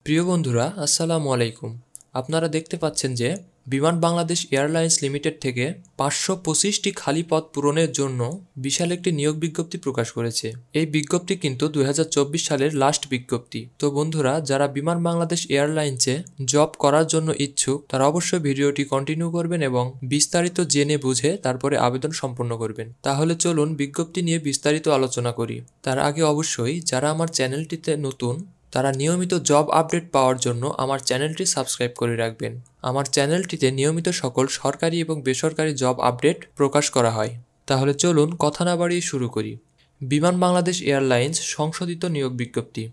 প্রিয় বন্ধুরা, আসসালামু আলাইকুম। আপনারা দেখতে পাচ্ছেন যে বিমান বাংলাদেশ এয়ারলাইন্স লিমিটেড থেকে 525টি খালি পদ পূরণের জন্য বিশাল একটি নিয়োগ বিজ্ঞপ্তি প্রকাশ করেছে। এই বিজ্ঞপ্তি কিন্তু 2024 সালের লাস্ট বিজ্ঞপ্তি। তো বন্ধুরা, যারা বিমান বাংলাদেশ এয়ারলাইন্সে জব করার জন্য ইচ্ছুক তারা অবশ্যই ভিডিওটি কন্টিনিউ করবেন এবং বিস্তারিত জেনে বুঝে তারপরে আবেদন সম্পন্ন করবেন। তাহলে চলুন বিজ্ঞপ্তি নিয়ে বিস্তারিত আলোচনা করি। তার আগে অবশ্যই যারা আমার চ্যানেলটিতে নতুন তারা নিয়মিত জব আপডেট পাওয়ার জন্য আমার চ্যানেলটি সাবস্ক্রাইব করে রাখবেন। আমার চ্যানেলটিতে নিয়মিত সকল সরকারি এবং বেসরকারি জব আপডেট প্রকাশ করা হয়। তাহলে চলুন কথা না বাড়িয়ে শুরু করি। বিমান বাংলাদেশ এয়ারলাইন্স সংশোধিত নিয়োগ বিজ্ঞপ্তি।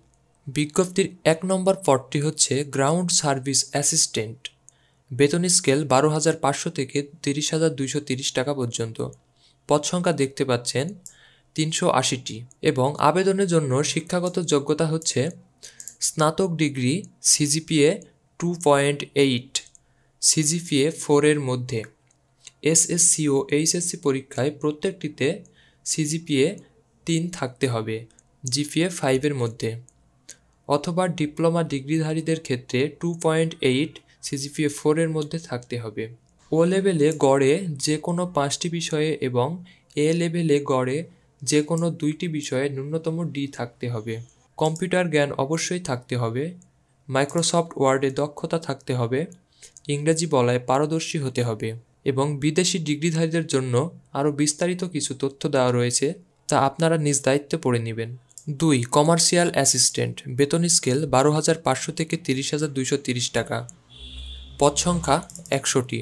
বিজ্ঞপ্তির 1 নম্বর পদটি হচ্ছে গ্রাউন্ড সার্ভিস অ্যাসিস্ট্যান্ট। বেতন স্কেল 12,500 থেকে 30,230 টাকা পর্যন্ত। পদ সংখ্যা দেখতে পাচ্ছেন 380টি এবং আবেদনের জন্য শিক্ষাগত যোগ্যতা হচ্ছে স্নাতক ডিগ্রি, সিজিপিএ 2.8, সিজিপিএ 4 এর মধ্যে। এসএসসি ও এইচএসসি পরীক্ষায় প্রত্যেকটিতে সিজিপিএ 3 থাকতে হবে, জিপিএ 5 এর মধ্যে। অথবা ডিপ্লোমা ডিগ্রিধারীদের ক্ষেত্রে 2.8, সিজিপিএ 4 এর মধ্যে থাকতে হবে। ও লেভেলে গড়ে যে কোনো 5টি বিষয়ে এবং এ লেভেলে গড়ে যে কোনো 2টি বিষয়ে ন্যূনতম ডি থাকতে হবে। কম্পিউটার জ্ঞান অবশ্যই থাকতে হবে। মাইক্রোসফট ওয়ার্ডে দক্ষতা থাকতে হবে। ইংরেজি বলায় পারদর্শী হতে হবে এবং বিদেশি ডিগ্রিধারীদের জন্য আরও বিস্তারিত কিছু তথ্য দেওয়া রয়েছে, তা আপনারা নিজ দায়িত্বে পড়ে নেবেন। 2. Commercial assistant. বেতন স্কেল 12,500 থেকে 30,230 টাকা। পদ সংখ্যা 100টি।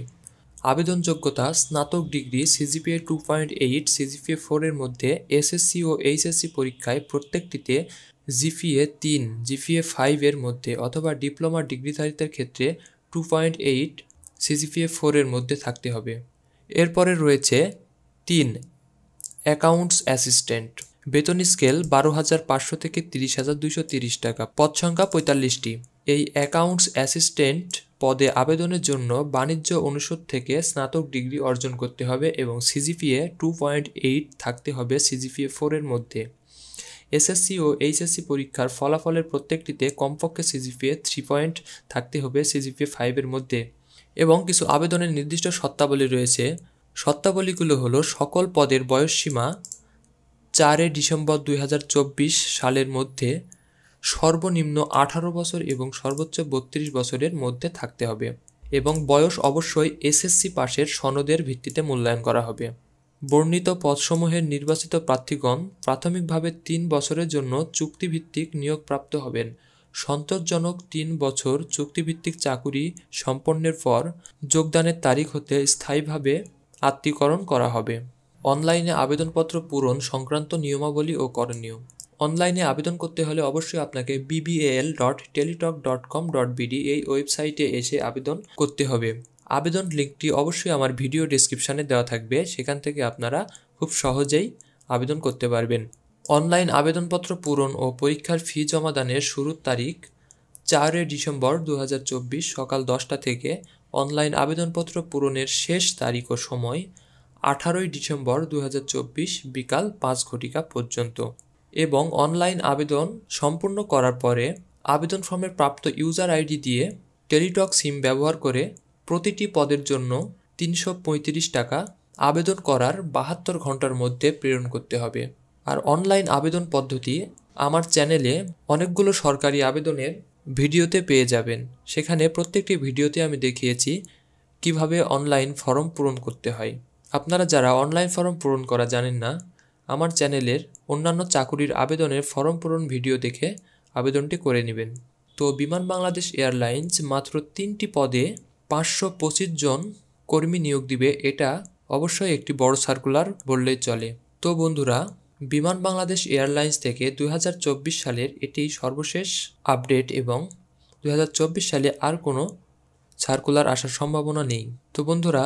আবেদন যোগ্যতা স্নাতক ডিগ্রি, সিজিপিএ 2.8, সিজিপিএ 4 এর মধ্যে। এসএসসি ও এইচএসসি পরীক্ষায় প্রত্যেকটিতে জিপিএ 3, জিপিএ 5 এর মধ্যে অথবা ডিপ্লোমা ডিগ্রিধারীদের ক্ষেত্রে 2.8, সিজিপিএ 4 এর মধ্যে থাকতে হবে। এরপরে রয়েছে 3. Accounts assistant. বেতন স্কেল 12,500 থেকে 30,230 টাকা। পদ সংখ্যা 45টি। এই অ্যাকাউন্টস অ্যাসিস্ট্যান্ট পদে আবেদনের জন্য বাণিজ্য অনুষদ থেকে স্নাতক ডিগ্রি অর্জন করতে হবে এবং সিজিপিএ 2.8 থাকতে হবে, সিজিপিএ 4 এর মধ্যে। এসএসসি ও এইচএসসি পরীক্ষার ফলাফলের প্রত্যেকটিতে কমপক্ষে সিজিপিএ 3 থাকতে হবে, সিজিপিএ 5 এর মধ্যে। এবং কিছু আবেদনের নির্দিষ্ট শর্তাবলী রয়েছে। শর্তাবলীগুলো হলো সকল পদের বয়সসীমা 4 ডিসেম্বর 2024 সালের মধ্যে সর্বনিম্ন 18 বছর এবং সর্বোচ্চ 32 বছরের মধ্যে থাকতে হবে এবং বয়স অবশ্যই এসএসসি পাশের সনদের ভিত্তিতে মূল্যায়ন করা হবে। বর্ণিত পদসমূহের নির্বাচিত প্রার্থীগণ প্রাথমিকভাবে 3 বছরের জন্য চুক্তিভিত্তিক নিয়োগপ্রাপ্ত হবেন। সন্তোষজনক 3 বছর চুক্তিভিত্তিক চাকুরি সম্পন্নের পর যোগদানের তারিখ হতে স্থায়ীভাবে আত্মীকরণ করা হবে। অনলাইনে আবেদনপত্র পূরণ সংক্রান্ত নিয়মাবলী ও করণীয়। অনলাইনে আবেদন করতে হলে অবশ্যই আপনাকে bbal.teletalk.com.bd এই ওয়েবসাইটে এসে আবেদন করতে হবে। আবেদন লিঙ্কটি অবশ্যই আমার ভিডিও ডেসক্রিপশানে দেওয়া থাকবে, সেখান থেকে আপনারা খুব সহজেই আবেদন করতে পারবেন। অনলাইন আবেদনপত্র পূরণ ও পরীক্ষার ফি জমাদানের শুরুর তারিখ 4 ডিসেম্বর 2024 সকাল 10টা থেকে। অনলাইন আবেদনপত্র পূরণের শেষ তারিখ ও সময় 18 ডিসেম্বর 2024 বিকাল 5 ঘটিকা পর্যন্ত। এবং অনলাইন আবেদন সম্পূর্ণ করার পরে আবেদন ফর্মের প্রাপ্ত ইউজার আইডি দিয়ে টেলিটক সিম ব্যবহার করে প্রতিটি পদের জন্য 335 টাকা আবেদন করার 72 ঘন্টার মধ্যে প্রেরণ করতে হবে। আর অনলাইন আবেদন পদ্ধতি আমার চ্যানেলে অনেকগুলো সরকারি আবেদনের ভিডিওতে পেয়ে যাবেন। সেখানে প্রত্যেকটি ভিডিওতে আমি দেখিয়েছি কিভাবে অনলাইন ফর্ম পূরণ করতে হয়। আপনারা যারা অনলাইন ফর্ম পূরণ করা জানেন না, আমার চ্যানেলের অন্যান্য চাকুরির আবেদনের ফর্ম পূরণ ভিডিও দেখে আবেদনটি করে নেবেন। তো বিমান বাংলাদেশ এয়ারলাইন্স মাত্র 3টি পদে 525 জন কর্মী নিয়োগ দিবে, এটা অবশ্যই একটি বড় সার্কুলার বললেই চলে। তো বন্ধুরা, বিমান বাংলাদেশ এয়ারলাইন্স থেকে 2024 সালের এটি সর্বশেষ আপডেট এবং 2024 সালে আর কোনো সার্কুলার আসার সম্ভাবনা নেই। তো বন্ধুরা,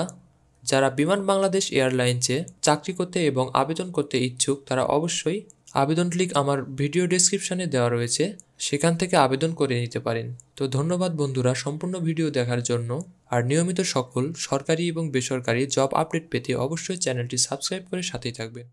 যারা বিমান বাংলাদেশ এয়ারলাইন্সে চাকরি করতে এবং আবেদন করতে ইচ্ছুক তারা অবশ্যই আবেদন লিঙ্ক আমার ভিডিও ডেসক্রিপশানে দেওয়া রয়েছে, সেখান থেকে আবেদন করে নিতে পারেন। তো ধন্যবাদ বন্ধুরা সম্পূর্ণ ভিডিও দেখার জন্য। আর নিয়মিত সকল সরকারি এবং বেসরকারি জব আপডেট পেতে অবশ্যই চ্যানেলটি সাবস্ক্রাইব করে সাথেই থাকবেন।